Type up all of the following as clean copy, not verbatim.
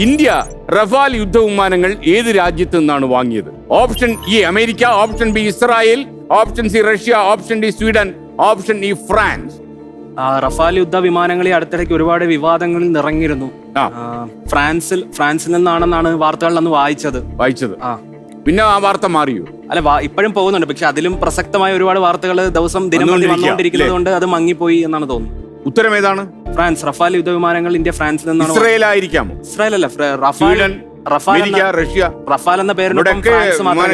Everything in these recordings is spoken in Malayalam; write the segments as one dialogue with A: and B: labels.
A: ഇന്ത്യ റഫാൽ യുദ്ധവിമാനങ്ങൾ ഏത് രാജ്യത്ത് നിന്നാണ് വാങ്ങിയത്? Option E America, option B Israel, option C Russia, option D Sweden, option E France.
B: Rafale യുദ്ധ വിമാനങ്ങൾ ഈ അടുത്തിടയ്ക്ക് ഒരുപാട് വിവാദങ്ങളിൽ നിറങ്ങിയിരുന്നു. ഫ്രാൻസിൽ നിന്നാണെന്നാണ് വാർത്തകളിൽ അന്ന് വായിച്ചത്.
A: പിന്നെ ആ വാർത്ത മാറിയോ?
B: അല്ല, ഇപ്പോഴും പോകുന്നുണ്ട്. പക്ഷെ അതിലും പ്രസക്തമായ ഒരുപാട് വാർത്തകൾ ദിനം വന്നുകൊണ്ടിരിക്കുന്നത് കൊണ്ട് അത് മങ്ങിപ്പോയി എന്നാണ് തോന്നുന്നത്.
A: ഉത്തരം ഏതാണ്?
B: ഫ്രാൻസ്. റഫാൽ യുദ്ധവിമാനങ്ങൾ ഇന്ത്യ ഫ്രാൻസിൽ നിന്നാണ്.
A: ഇസ്രായേൽ ആയിരിക്കാമോ?
B: ഇസ്രായേൽ അല്ല,
A: റഷ്യ.
B: റഫാൽ എന്ന പേരിൽ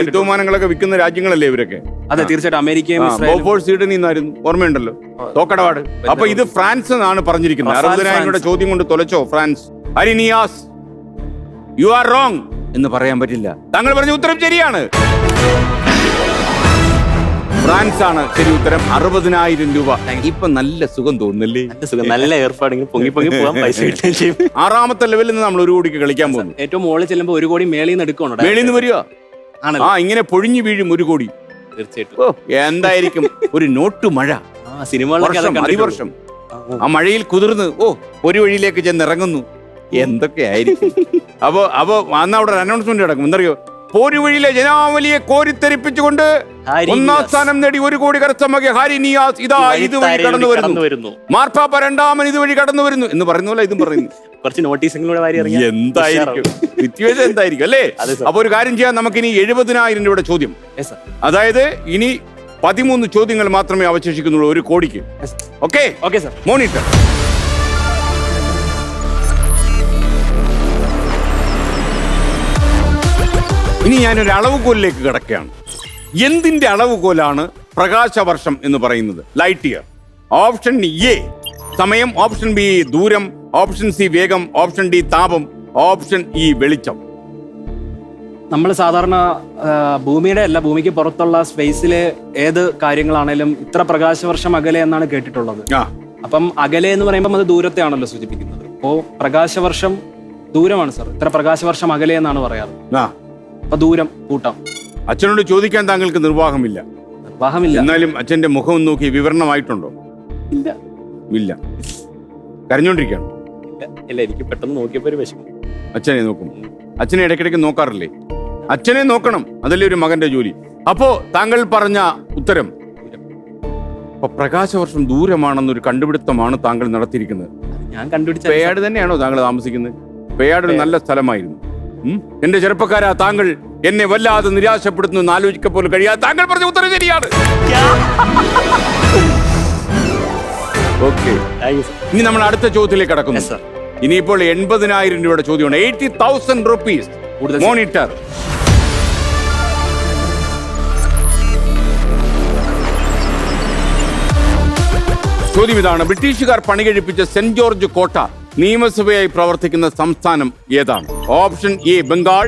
A: യുദ്ധവിമാനങ്ങളൊക്കെ വിൽക്കുന്ന രാജ്യങ്ങളല്ലേ ഇവരൊക്കെ?
B: അതെ, തീർച്ചയായിട്ടും അമേരിക്കയും
A: സ്വീഡനിൽ നിന്നായിരുന്നു, ഓർമ്മയുണ്ടല്ലോ, തോക്കടപാട്. അപ്പൊ ഇത് ഫ്രാൻസ് എന്നാണ് പറഞ്ഞിരിക്കുന്നത്. 60,000 ചോദ്യം കൊണ്ട് തൊലച്ചോ ഫ്രാൻസ്. അരിനിയാസ്, യു ആർ റോങ് എന്ന് പറയാൻ പറ്റില്ല. താങ്കൾ പറഞ്ഞ ഉത്തരം ശരിയാണ്. ഫ്രാൻസ് ആണ് ശരി ഉത്തരം. 60,000 രൂപ. ഇപ്പൊ നല്ല സുഖം തോന്നുന്നല്ലേ?
B: നല്ല ഏർപ്പാടെങ്കിൽ പൊങ്ങി പോകാൻ പൈസ കിട്ടുകയും ചെയ്യും.
A: 6ാമത്തെ ലെവലിൽ നിന്ന് നമ്മൾ 1 കോടിക്ക് കളിക്കാൻ പോകുന്നു.
B: ഏറ്റവും മുകളിൽ ചെല്ലുമ്പോൾ 1 കോടി മേളിൽ നിന്ന് എടുക്കണം.
A: മേളിൽ നിന്ന് വരിക. ഇങ്ങനെ പൊഴിഞ്ഞു വീഴും 1 കോടി.
B: തീർച്ചയായിട്ടും.
A: എന്തായിരിക്കും ഒരു നോട്ടു മഴ, അതിവർഷം. ആ മഴയിൽ കുതിർന്ന് ഒരു വഴിയിലേക്ക് ചെന്ന് ഇറങ്ങുന്നു. എന്തൊക്കെ ആയിരിക്കും. അപ്പൊ അന്ന് അവിടെ അനൗൺസ്മെന്റ് നടക്കും. എന്തറിയോ? പോരുവഴിയിലെ ജനാവലിയെ കോരിത്തെരിപ്പിച്ചുകൊണ്ട് 1ാം സ്ഥാനം നേടി 1 കോടി കരസ്ഥമാക്കിയ ഹാരി നിയാസ് ഇതാ ഇതുവഴി കടന്നു വരുന്നു. മാർപ്പാപ്പ 2ാമൻ ഇതുവഴി കടന്നു വരുന്നു എന്ന് പറയുന്ന പോലെ ഇതും പറയുന്നു.
B: കുറച്ച് നോട്ടീസുകളൂടെ
A: എന്തായിരിക്കും സിറ്റുവേഷൻ എന്തായിരിക്കും അല്ലേ? അപ്പൊ ഒരു കാര്യം ചെയ്യാം, നമുക്കിനി 70,000 രൂപയുടെ ചോദ്യം. അതായത് ഇനി 13 ചോദ്യങ്ങൾ മാത്രമേ അവശേഷിക്കുന്നുള്ളൂ 1 കോടിക്ക്. Okay
B: sir.
A: മോണിറ്റർ. ഇനി ഞാനൊരു അളവുകോലിലേക്ക് കിടക്കുകയാണ്. എന്തിന്റെ അളവുകോലാണ് പ്രകാശവർഷം എന്ന് പറയുന്നത്? Light year. ഓപ്ഷൻ എ സമയം, ഓപ്ഷൻ ബി ദൂരം, ഓപ്ഷൻ സി വേഗം, ഓപ്ഷൻ ഡി താപം, ഓപ്ഷൻ ഇ വെളിച്ചം.
B: നമ്മൾ സാധാരണ ഭൂമിയുടെ അല്ല, ഭൂമിക്ക് പുറത്തുള്ള സ്പേസിലെ ഏത് കാര്യങ്ങളാണേലും ഇത്ര പ്രകാശവർഷം അകലെ എന്നാണ് കേട്ടിട്ടുള്ളത്. അപ്പം അകലെ എന്ന് പറയുമ്പോൾ അത് ദൂരത്തെ ആണല്ലോ സൂചിപ്പിക്കുന്നത്. അപ്പോ പ്രകാശവർഷം ദൂരമാണ് സർ. ഇത്ര പ്രകാശവർഷം അകലെ എന്നാണ് പറയാറ്. അപ്പൊ ദൂരം കൂട്ടാം.
A: അച്ഛനോട് ചോദിക്കാൻ താങ്കൾക്ക് നിർവാഹമില്ല. എന്നാലും അച്ഛന്റെ മുഖം നോക്കി വിവരണമായിട്ടുണ്ടോ? ഇല്ല. കരഞ്ഞോണ്ടിരിക്കുകയാണ്.
B: ഇല്ല, എനിക്ക് പെട്ടെന്ന് നോക്കിയപ്പോ ഒരു വിഷമം.
A: അച്ഛനെ നോക്കും. അച്ഛനെ ഇടയ്ക്കിടയ്ക്ക് നോക്കാറില്ലേ? അച്ഛനെ നോക്കണം, അതല്ലേ ഒരു മകന്റെ ജോലി. അപ്പോ താങ്കൾ പറഞ്ഞ ഉത്തരം അപ്പൊ പ്രകാശവർഷം ദൂരമാണെന്നൊരു കണ്ടുപിടുത്തമാണ് താങ്കൾ നടത്തിയിരിക്കുന്നത്.
B: ഞാൻ കണ്ടുപിടിച്ച
A: പേയാട് തന്നെയാണോ താങ്കൾ താമസിക്കുന്നത്? പേയാട് ഒരു നല്ല സ്ഥലമായിരുന്നു. എന്റെ ചെറുപ്പക്കാരാ, താങ്കൾ എന്നെ വല്ലാതെ നിരാശപ്പെടുത്തുന്നു. ആലോചിക്കപ്പോലും കഴിയാതെ താങ്കൾ പറഞ്ഞ ഉത്തരം ശരിയാണ്. ഓക്കെ, ഇനി നമ്മൾ അടുത്ത ചോദ്യത്തിലേക്ക് കടക്കുന്നു. ഇനിയിപ്പോൾ 80,000 രൂപയുടെ ചോദ്യമാണ്. 80,000 rupees. മോണിറ്റർ. ചോദ്യം ഇതാണ്: ബ്രിട്ടീഷുകാർ പണികഴിപ്പിച്ച സെന്റ് ജോർജ് കോട്ട നിയമസഭയായി പ്രവർത്തിക്കുന്ന സംസ്ഥാനം ഏതാണ്? Option A Bengal,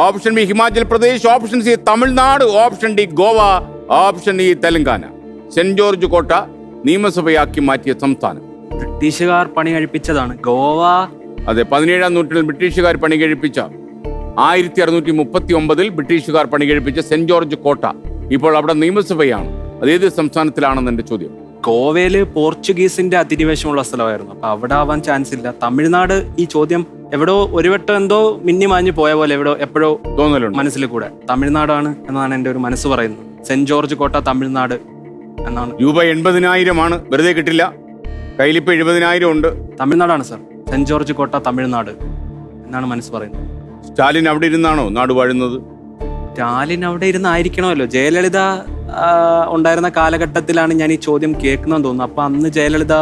A: option B Himachal Pradesh, option C Tamil Nadu, option D Goa, option E Telangana. Saint George കോട്ട നിയമസഭയാക്കി മാറ്റിയ സംസ്ഥാനം.
B: ബ്രിട്ടീഷുകാർ പണി കഴിപ്പിച്ചതാണ് ഗോവ.
A: അതെ, 17ാം നൂറ്റാണ്ടിൽ ബ്രിട്ടീഷുകാർ പണി കഴിപ്പിച്ച 1639 ബ്രിട്ടീഷുകാർ പണി കഴിപ്പിച്ച സെന്റ് ജോർജ് കോട്ട ഇപ്പോൾ അവിടെ നിയമസഭയാണ്. അതേത് സംസ്ഥാനത്തിലാണെന്ന് എന്റെ ചോദ്യം.
B: ഗോവയില് പോർച്ചുഗീസിന്റെ അധിനിവേശമുള്ള സ്ഥലമായിരുന്നു. അപ്പൊ അവിടെ ആവാൻ ചാൻസ് ഇല്ല. തമിഴ്നാട് ഈ ചോദ്യം എവിടോ ഒരു വട്ടം എന്തോ മിന്നി മാഞ്ഞു പോയ പോലെ എപ്പോഴോ തോന്നലുണ്ട് മനസ്സിൽ കൂടെ. തമിഴ്നാടാണ് എന്നാണ് എന്റെ ഒരു മനസ്സ് പറയുന്നത്. സെന്റ് ജോർജ് കോട്ട തമിഴ്നാട് എന്നാണ്.
A: രൂപ 80,000 ആണ്, വെറുതെ കിട്ടില്ല. കയ്യിലിപ്പോ 70,000 ഉണ്ട്.
B: തമിഴ്നാടാണ് സർ. സെന്റ് ജോർജ് കോട്ട തമിഴ്നാട് എന്നാണ് മനസ്സ് പറയുന്നത്.
A: സ്റ്റാലിൻ അവിടെ ഇരുന്നാണോ നാട് വാഴുന്നത്?
B: സ്റ്റാലിൻ അവിടെ ഇരുന്നായിരിക്കണമല്ലോ. ജയലളിത ഉണ്ടായിരുന്ന കാലഘട്ടത്തിലാണ് ഞാൻ ഈ ചോദ്യം കേൾക്കുന്നതെന്ന് തോന്നുന്നു. അപ്പൊ അന്ന് ജയലളിത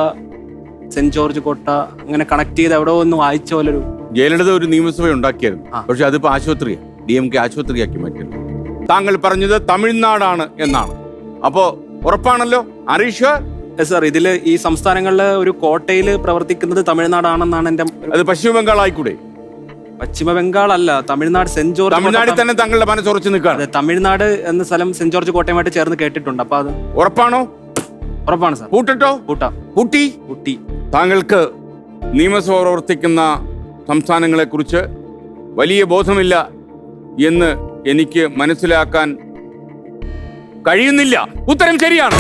B: സെന്റ് ജോർജ് കോട്ട അങ്ങനെ കണക്ട് ചെയ്ത് എവിടെ ഒന്ന് വായിച്ച പോലൊരു.
A: ജയലളിത ഒരു നിയമസഭ ഉണ്ടാക്കിയായിരുന്നു, പക്ഷെ അതിപ്പോ ആശുപത്രിയാണ്, DMK ആശുപത്രിയാക്കി മാറ്റിയത്. താങ്കൾ പറഞ്ഞത് തമിഴ്നാടാണ് എന്നാണ്. അപ്പോ ഉറപ്പാണല്ലോ?
B: സർ, ഇതില് ഈ സംസ്ഥാനങ്ങളില് ഒരു കോട്ടയിൽ പ്രവർത്തിക്കുന്നത് തമിഴ്നാടാണെന്നാണ് എന്റെ.
A: അത് പശ്ചിമ ബംഗാൾ ആയിക്കൂടെ?
B: പശ്ചിമ ബംഗാൾ അല്ല, തമിഴ്നാട്. സെന്റ് ജോർജ്
A: തമിഴ്നാട്ടിൽ തന്നെ താങ്കളുടെ മനസ്സുറച്ച് നിൽക്കുകയാണ്.
B: തമിഴ്നാട് എന്ന സ്ഥലം സെന്റ് ജോർജ് കോട്ടയുമായിട്ട് ചേർന്ന് കേട്ടിട്ടുണ്ട്. അപ്പൊ അത്
A: ഉറപ്പാണോ?
B: ഉറപ്പാണ് സാർ.
A: കൂട്ടട്ടോ?
B: കൂട്ടി.
A: താങ്കൾക്ക് നിയമസഭ പ്രവർത്തിക്കുന്ന സംസ്ഥാനങ്ങളെ കുറിച്ച് വലിയ ബോധമില്ല എന്ന് എനിക്ക് മനസ്സിലാക്കാൻ കഴിയുന്നില്ല. ഉത്തരം ശരിയാണ്.